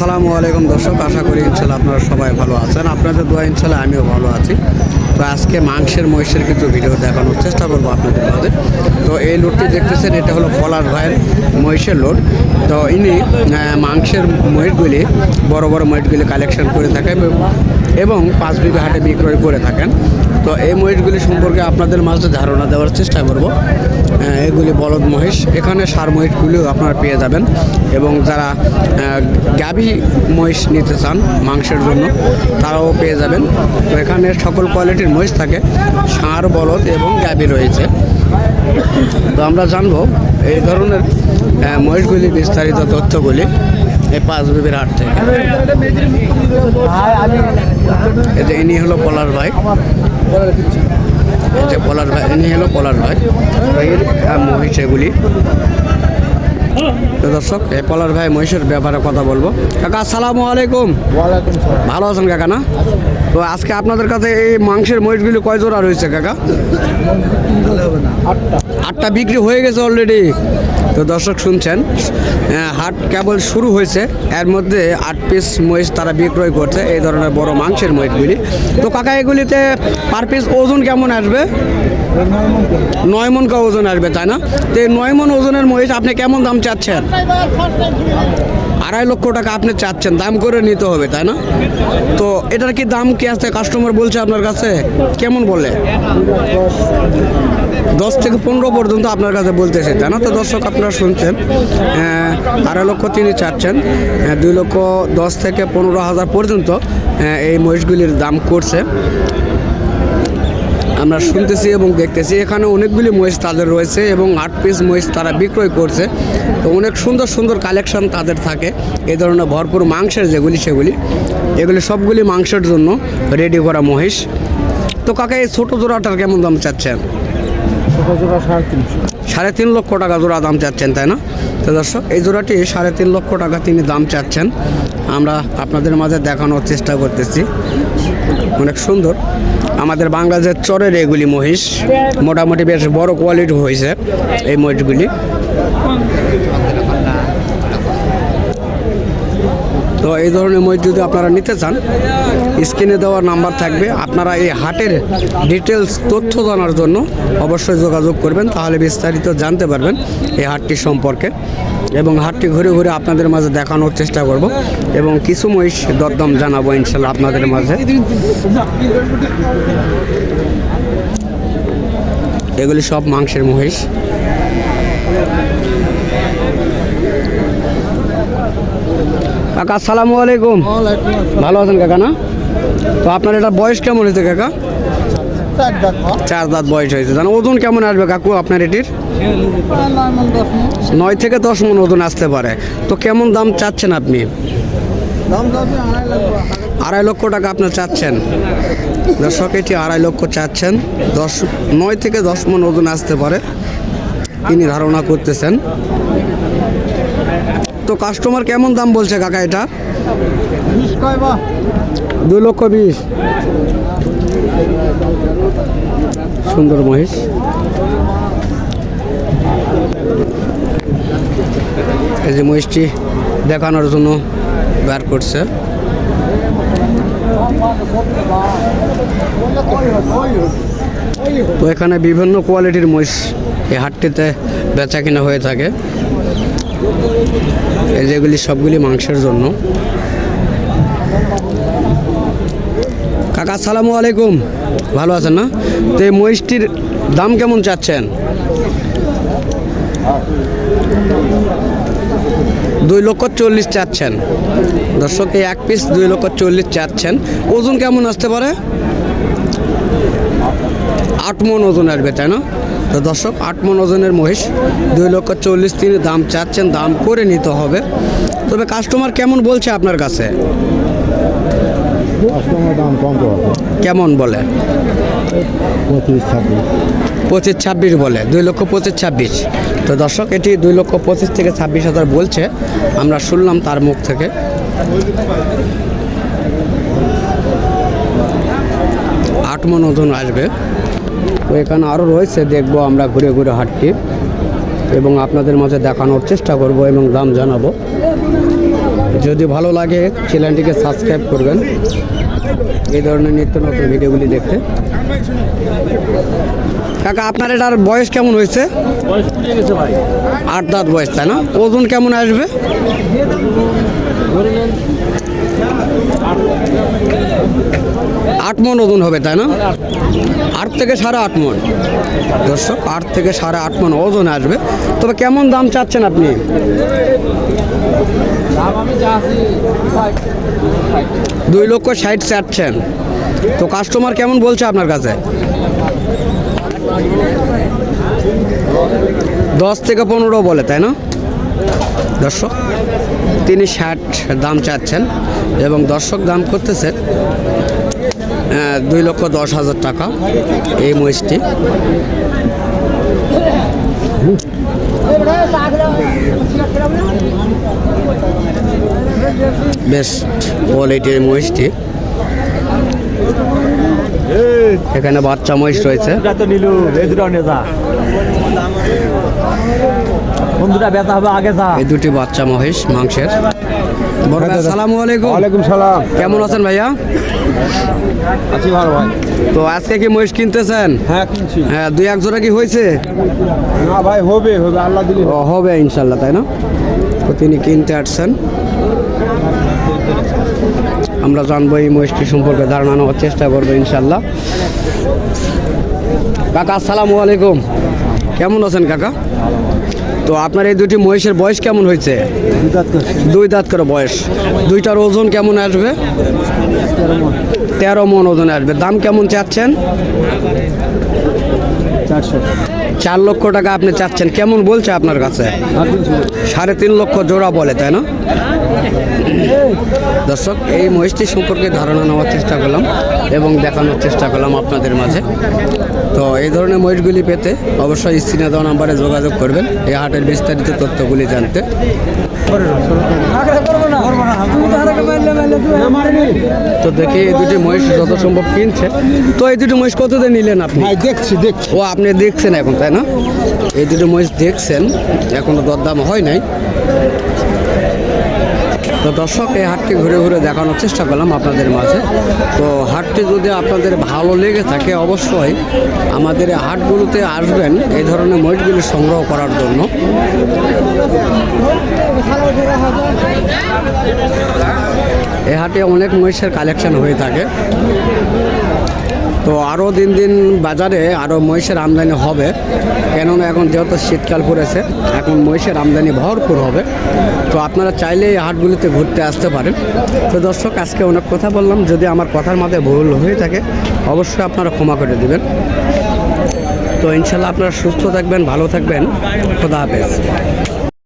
আসসালামু আলাইকুম দর্শক, আশা করি ইনশাল্লাহ আপনারা সবাই ভালো আছেন। আপনাদের দোয়া ইনশাল্লাহ আমিও ভালো আছি। তো আজকে মাংসের মহিষের কিছু ভিডিও দেখানোর চেষ্টা করবো আপনাদের মাঝে। তো এই লোডটি দেখতেছেন, এটা হলো পলাশ ভাইয়ের মহিষের লোড। তো ইনি মাংসের মহিষগুলি, বড় বড় মহিষগুলি কালেকশন করে থাকেন এবং 5 বিঘা হাটে বিক্রয় করে থাকেন। তো এই মহিষগুলি সম্পর্কে আপনাদের মাঝে ধারণা দেওয়ার চেষ্টা করব। এগুলি বলদ মহিষ, এখানে সার মহিষগুলিও আপনারা পেয়ে যাবেন এবং যারা গাভী মহিষ নিতে চান মাংসের জন্য তারাও পেয়ে যাবেন। তো এখানে সকল কোয়ালিটির মহিষ থাকে, ষাঁড়, বলদ এবং গাভী রয়েছে। তো আমরা জানবো এই ধরনের মহিষগুলি বিস্তারিত তথ্যগুলি এই 5 বিঘার হাট থেকে। এই যে ইনি হলো পলাশ ভাই, এই যে পলাশ ভাই, ইনি হলো পলাশ ভাই মহিষ এগুলি। তো দর্শক, এই পলাশ ভাই মহিষের ব্যাপারে কথা বলবো। কাকা আসসালামু আলাইকুম। ভালো আছেন কাকা না? তো আজকে আপনাদের কাছে এই মাংসের মহিষগুলি কয় জোড়া রয়েছে কাকা? 8টা বিক্রি হয়ে গেছে অলরেডি। তো দর্শক শুনছেন, হাট কেবল শুরু হয়েছে, এর মধ্যে 8 পিস মহিষ তারা বিক্রয় করছে, এই ধরনের বড় মাংসের মহিষগুলি। তো কাকা এগুলিতে পার পিস ওজন কেমন আসবে? 9 মন ওজন আসবে, তাই না? তো এই 9 মন ওজনের মহিষ আপনি কেমন দাম চাচ্ছেন? 2.5 লক্ষ টাকা আপনি চাচ্ছেন, দাম করে নিতে হবে, তাই না? তো এটার কি দাম কি আছে কাস্টমার বলছে আপনার কাছে? কেমন বলে? 10 থেকে 15 পর্যন্ত আপনার কাছে বলতেছে, তাই না? তো দর্শক আপনারা শুনছেন, 2.5 লক্ষ তিনি চাচ্ছেন, 2,10,000 থেকে 15,000 পর্যন্ত এই মহিষগুলির দাম করছে। আমরা শুনতেছি এবং দেখতেছি, এখানে অনেকগুলি মহিষ তাদের রয়েছে এবং 8 পিস মহিষ তারা বিক্রয় করছে। তো অনেক সুন্দর সুন্দর কালেকশন তাদের থাকে, এই ধরনের ভরপুর মাংসের যেগুলি সেগুলি, এগুলি সবগুলি মাংসের জন্য রেডি করা মহিষ। তো কাকা এই ছোটো জোড়াটার কেমন দাম চাচ্ছেন? ছোটো জোড়া 3.5। 3.5 লক্ষ টাকা জোড়া দাম চাচ্ছেন, তাই না? তো দর্শক, এই জোড়াটি 3.5 লক্ষ টাকা তিনি দাম চাচ্ছেন। আমরা আপনাদের মাঝে দেখানোর চেষ্টা করতেছি। অনেক সুন্দর আমাদের বাংলাদেশের চরের এগুলি মহিষ, মোটামুটি বেশ বড় কোয়ালিটি হয়েছে এই মহিষগুলি। তো এই ধরনের মহিষ যদি আপনারা নিতে চান, স্ক্রিনে দেওয়া নাম্বার থাকবে, আপনারা এই হাটের ডিটেলস তথ্য জানার জন্য অবশ্যই যোগাযোগ করবেন, তাহলে বিস্তারিত জানতে পারবেন এই হাটটি সম্পর্কে এবং হাটটি ঘুরে ঘুরে আপনাদের মাঝে দেখানোর চেষ্টা করব এবং কিছু মহিষ দরদাম জানাবো ইনশাল্লাহ আপনাদের মাঝে। এগুলি সব মাংসের মহিষ। কাকা আসসালামু আলাইকুম। ভালো আছেন কাকা না? তো আপনার এটা বয়স কেমন হয়েছে কাকা? 4 দাঁত বয়স হয়েছে, জানো ওজন কেমন আসবে কাকু আপনার এটির? 9 থেকে 10 মন ওজন আসতে পারে। তো কেমন দাম চাচ্ছেন আপনি? 2.5 লক্ষ টাকা আপনার চাচ্ছেন। দর্শক, এটি 2.5 লক্ষ চাচ্ছেন, 9 থেকে 10 মন ওজন আসতে পারে তিনি ধারণা করতেছেন। তো কাস্টমার কেমন দাম বলছে কাকা এটা? 2,20,000। সুন্দর মহিষ। এই যে মহিষটি দেখানোর জন্য বের করছে। তো এখানে বিভিন্ন কোয়ালিটির মহিষ এই হাটটিতে বেচা কিনা হয়ে থাকে। এই যেগুলি সবগুলি মাংসের জন্য। কাকা আসসালামু আলাইকুম। ভালো আছেন না? তো এই মহিষটির দাম কেমন চাচ্ছেন? 2,40,000 চাচ্ছেন। দর্শক, এই 1 পিস 2,40,000 চাচ্ছেন। ওজন কেমন আসতে পারে? 8 মন ওজন আসবে, তাই না? তো দর্শক, 8 মন ওজনের মহিষ 2,40,000 তিনি দাম চাচ্ছেন, দাম করে নিতে হবে। তবে কাস্টমার কেমন বলছে আপনার কাছে? কেমন বলে? 25-26 বলে। 2,25,000। তো দর্শক, এটি 2,25,000 থেকে 26,000 বলছে, আমরা শুনলাম তার মুখ থেকে। 8 মন ওজন আসবে। তো এখানে আরও রয়েছে, দেখবো আমরা ঘুরে ঘুরে হাটটি এবং আপনাদের মাঝে দেখানোর চেষ্টা করব এবং দাম জানাবো। যদি ভালো লাগে চ্যানেলটিকে সাবস্ক্রাইব করবেন এই ধরনের নিত্য নতুন ভিডিওগুলি দেখতে। কাকা আপনার এটার বয়স কেমন হয়েছে? 8 দাঁত বয়স, তাই না? ওজন কেমন আসবে? 8 মণ ওজন হবে, তাই না? 8 থেকে 8.5 মণ। দর্শক, 8 থেকে 8.5 মণ ওজন আসবে। তবে কেমন দাম চাচ্ছেন আপনি? 2,60,000 চাচ্ছেন। তো কাস্টমার কেমন বলছে আপনার কাছে? 10 থেকে 15 বলে, তাই না? দর্শক, তিনি 60 দাম চাচ্ছেন এবং দর্শক দাম করতেছে 2,10,000 টাকা এই মহিষটি। বেশ কোয়ালিটির মহিষটি। এখানে বাচ্চা মহিষ রয়েছে। এই দুটি বাচ্চা মহিষ মাংসের। আসসালামু আলাইকুম। ওয়ালাইকুম সালাম। কেমন আছেন ভাইয়া? আছি ভালো ভাই। তো আজকে কি মহিষ কিনতেছেন? হ্যাঁ কিনছি। হ্যাঁ, 2-1 জোড়া কি হয়েছে? না ভাই, হবে আল্লাহ দিলে ও, হবে ইনশাল্লাহ, তাই না? তো তিনি কিনতে আসছেন। আমরা জানবো এই মহিষটি সম্পর্কে ধারণা নেওয়ার চেষ্টা করবো ইনশাল্লাহ। কাকা আসসালামু আলাইকুম। কেমন আছেন কাকা? তো আপনার এই দুটি মহিষের বয়স কেমন হয়েছে? 2 দাঁত করে বয়স। দুইটার ওজন কেমন আসবে? 13 মণ ওজন আসবে। দাম কেমন চাচ্ছেন? 4 লক্ষ টাকা আপনি চাচ্ছেন। কেমন বলছে আপনার কাছে? 3.5 লক্ষ জোড়া বলে, তাই না? দর্শক, এই মহিষটি সম্পর্কে ধারণা নেওয়ার চেষ্টা করলাম এবং দেখানোর চেষ্টা করলাম আপনাদের মাঝে। তো এই ধরনের মহিষগুলি পেতে অবশ্যই স্ক্রিনে দেওয়া নাম্বারে যোগাযোগ করবেন এই হাটের বিস্তারিত তথ্যগুলি জানতে। তো দেখি এই দুটি মহিষ যত সম্ভব কিনছে। তো এই দুটি মহিষ কত দিয়ে নিলেন আপনি? দেখছি। ও, আপনি দেখছেন এখন, তাই না? এই দুটো মহিষ দেখছেন, এখনো দরদাম হয় নাই। তো দর্শক, এই হাটটি ঘুরে ঘুরে দেখানোর চেষ্টা করলাম আপনাদের মাঝে। তো হাটটি যদি আপনাদের ভালো লেগে থাকে অবশ্যই আমাদের এই হাটগুলোতে আসবেন এই ধরনের মহিষগুলি সংগ্রহ করার জন্য। এই হাটে অনেক মহিষের কালেকশন হয়ে থাকে। তো আরও দিন দিন বাজারে আরও মহিষের আমদানি হবে, কেননা এখন যেহেতু শীতকাল পড়েছে, এখন মহিষের আমদানি ভরপুর হবে। তো আপনারা চাইলে এই হাটগুলিতে ঘুরতে আসতে পারেন। তো দর্শক, আজকে অনেক কথা বললাম, যদি আমার কথার মধ্যে ভুল হয়ে থাকে অবশ্যই আপনারা ক্ষমা করে দেবেন। তো ইনশাল্লাহ আপনারা সুস্থ থাকবেন, ভালো থাকবেন। খোদা হাফেজ।